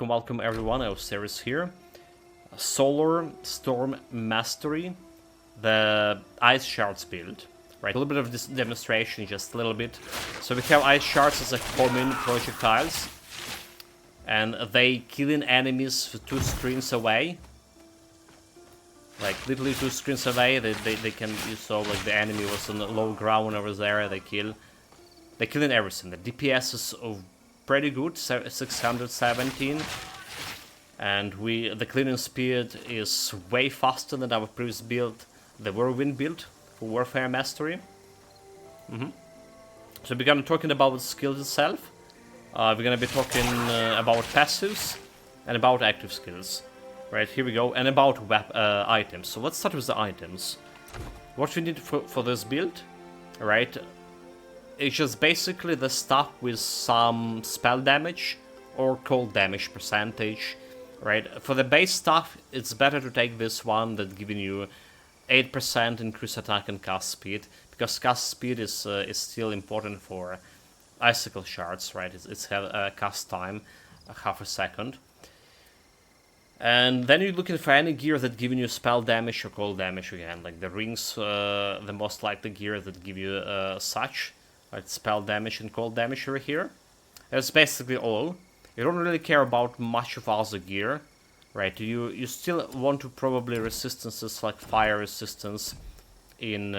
Welcome everyone, Osiris here. Solar Storm Mastery, the Ice Shards build. Right, a little bit of this demonstration, just a little bit. So we have Ice Shards as a common projectiles, and they killing enemies 2 screens away. Like literally 2 screens away, they can. You saw like the enemy was on the low ground over there. They're killing everything. The DPS is pretty good, 617, and the clearing speed is way faster than our previous build, the Whirlwind build for Warfare Mastery. So we're gonna be talking about the skills itself. We're gonna be talking about passives and about active skills. Right, here we go, and about items. So let's start with the items. What we need for this build, right? It's just basically the stuff with some spell damage or cold damage percentage, right? For the base stuff, it's better to take this one that's giving you 8% increased attack and cast speed, because cast speed is still important for icicle shards, right? It's cast time, half a second. And then you're looking for any gear that giving you spell damage or cold damage again, like the rings, the most likely gear that give you such. Like spell damage and cold damage over here. That's basically all. You don't really care about much of other gear, right? You still want to probably resistances like fire resistance in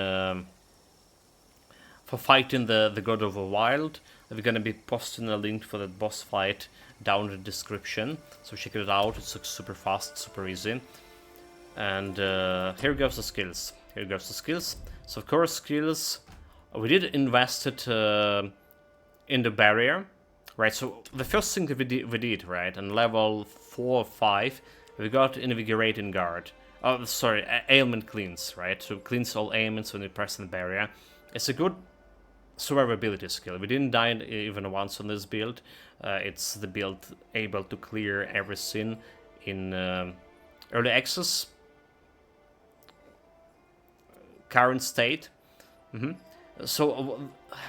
for fighting the God of the Wild. We're gonna be posting a link for that boss fight down in the description, so check it out. It's like super fast, super easy. And here goes the skills. So of course skills. We did invest it in the barrier, right? So the first thing that we did, right, on level 4 or 5, we got Invigorating Guard. Oh, sorry, Ailment Cleanse, right? So cleans all ailments when you press the barrier. It's a good survivability skill. We didn't die even once on this build. It's the build able to clear everything in early access, current state. So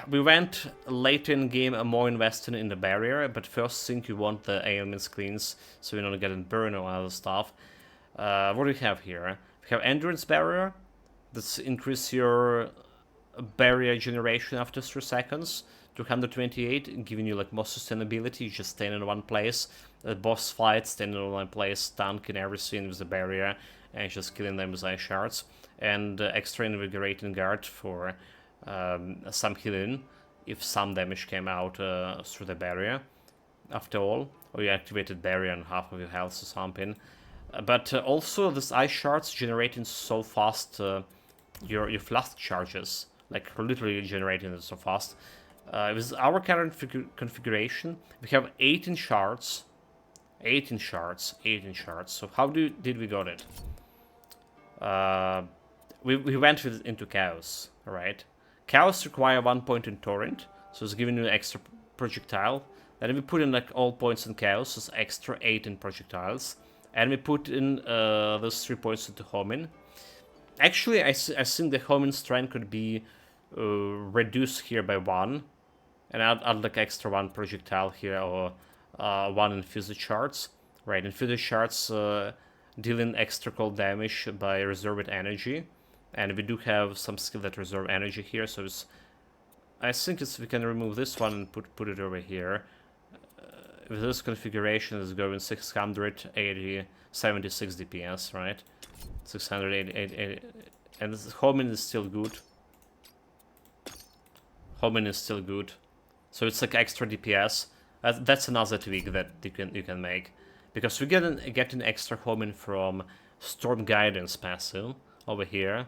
we went late in game more invested in the barrier, but first thing you want the ailments cleans, so you're not getting burned or other stuff. What do we have here? We have endurance barrier. That's increase your barrier generation after 3 seconds to 128, giving you like more sustainability. You just stand in one place. Boss fights, standing in one place, tanking everything with the barrier, and just killing them with ice shards. And extra invigorating guard for some healing if some damage came out through the barrier after all, or you activated barrier and half of your health or something. But also this ice shards generating so fast your flask charges, like literally generating it so fast. With our current configuration, we have 18 shards. 18 shards. So how did we got it? We went into chaos, right? Chaos require 1 point in torrent, so it's giving you an extra projectile. Then we put in like all points in chaos, so it's extra 8 in projectiles. And we put in those 3 points into homing. Actually, I think the homing strength could be reduced here by 1. And add like extra 1 projectile here, or 1 infused shards. Right, infused shards dealing extra cold damage by reserved energy. And we do have some skill that reserve energy here, so I think we can remove this one and put it over here. With this configuration, it's going 680, 76 DPS, right? 680, and this homing is still good. So it's like extra DPS. That's another tweak that you can make, because we're getting extra homing from Storm Guidance passive over here.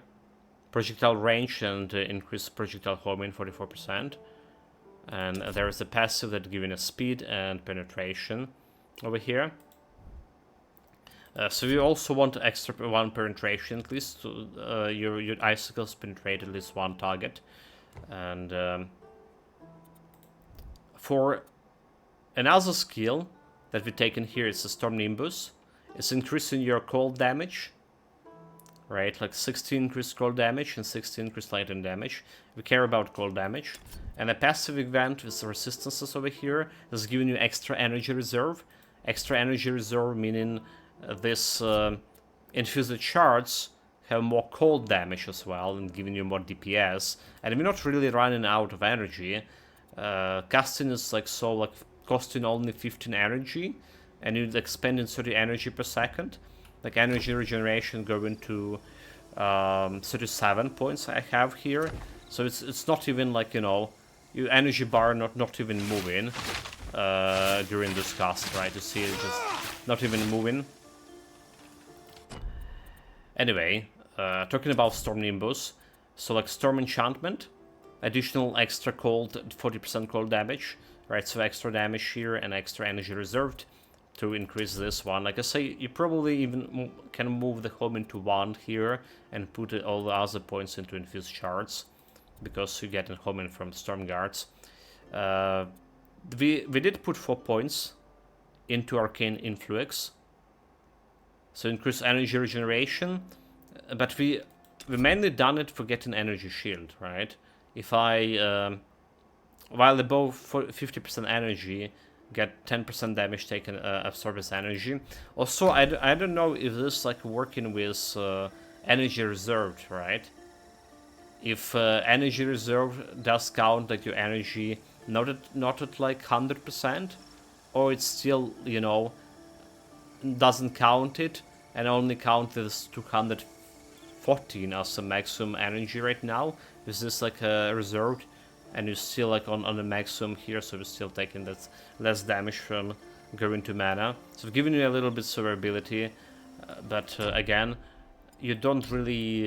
Projectile range and increased projectile homing 44%. And there is a passive that giving us speed and penetration over here. So you also want extra 1 penetration at least. So, your icicles penetrate at least 1 target. And for another skill that we take in here is the Storm Nimbus. It's increasing your cold damage. Right, like 16 increased cold damage and 16 increased lightning damage. We care about cold damage. And a passive event with resistances over here is giving you extra energy reserve extra energy reserve, meaning this infused shards have more cold damage as well and giving you more DPS. And we're not really running out of energy. Casting is like costing only 15 energy, and you're expending 30 energy per second. Like energy regeneration going to 37 points I have here. So it's not even like, you know, your energy bar not even moving during this cast, right? You see it just not even moving. Anyway, talking about Storm Nimbus, so like Storm Enchantment, additional extra cold, 40% cold damage, right? So extra damage here and extra energy reserved to increase this one. Like I say, you probably even can move the home into 1 here and put all the other points into infused shards, because you get a home in from Storm Guards. We did put 4 points into Arcane Influx, so increase energy regeneration, but we mainly done it for getting energy shield, right? If I, while above 50% energy, get 10% damage taken, absorb this energy. Also, I don't know if this like working with energy reserved, right? If energy reserve does count like your energy not at like 100%, or it's still, you know, doesn't count it and only count this 214 as a maximum energy right now. Is this like a reserved, and you're still like on the maximum here, so we're still taking that less damage from going to mana. So giving you a little bit survivability, but again, you don't really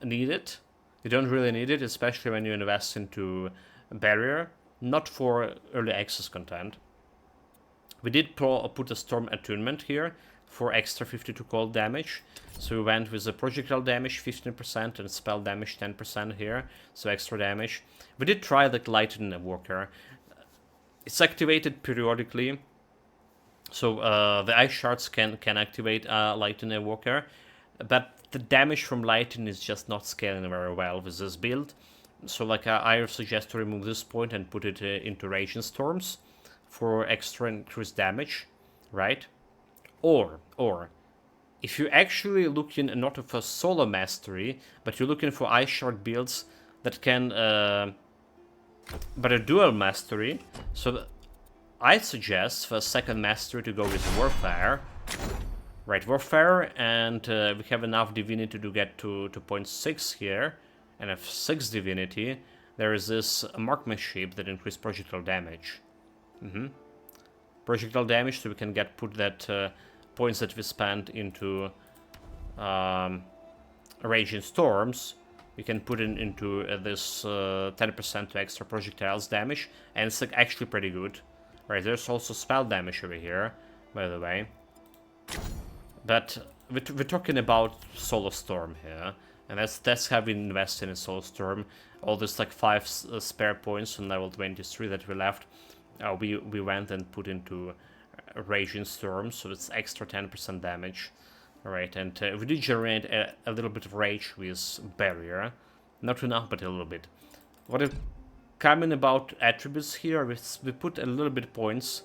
need it. You don't really need it, especially when you invest into Barrier, not for early access content. We did put a Storm Attunement here for extra 52 cold damage. So we went with the projectile damage 15% and spell damage 10% here, so extra damage. We did try the Lightning Walker. It's activated periodically, so the Ice Shards can activate Lightning Walker, but the damage from Lightning is just not scaling very well with this build. So like I suggest to remove this point and put it into Raging Storms for extra increased damage, right? Or if you're actually looking not for solo mastery, but you're looking for Ice Shard builds that can, but a dual mastery, so I suggest for a second mastery to go with Warfare, right? Warfare, and we have enough Divinity to get to 0.6 here, and if 6 Divinity, there is this Marksmanship that increases projectile damage. Projectile damage, so we can put that points that we spent into Raging Storms, we can put it into this 10% to extra projectiles damage, and it's like actually pretty good. Right, there's also spell damage over here, by the way. But we're talking about Solo Storm here, and that's how we invested in Solo Storm. All this like 5 spare points on level 23 that we left, we went and put into Raging Storm, so it's extra 10% damage. Alright, and we did generate a little bit of rage with Barrier. Not enough, but a little bit. What is coming about attributes here, we put a little bit points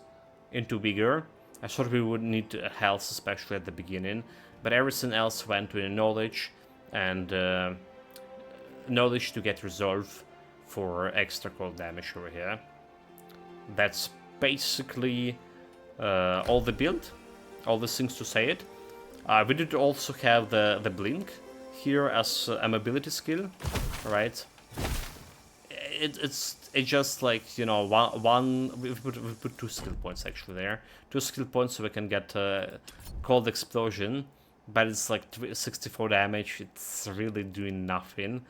into Vigor. I thought we would need health, especially at the beginning, but everything else went to Knowledge, and Knowledge to get Resolve for extra cold damage over here. That's basically all the build, all the things to say it. We did also have the Blink here as a mobility skill, right? It's just like, you know, we put 2 skill points actually there. 2 skill points so we can get Cold Explosion, but it's like 64 damage, it's really doing nothing.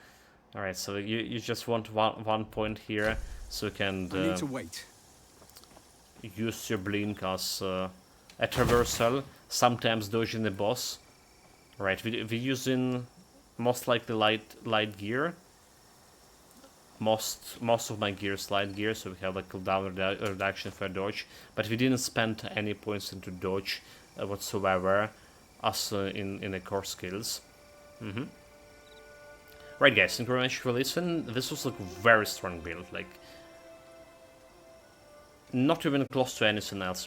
Alright, so you just want one point here so you can I need to wait. Use your Blink as a traversal, sometimes dodging the boss. Right, we're using most likely light gear. Most of my gear is light gear, so we have like cooldown reduction for dodge, but we didn't spend any points into dodge whatsoever, as in the core skills. Right, guys, thank you very much for listening. This was like a very strong build, like not even close to anything else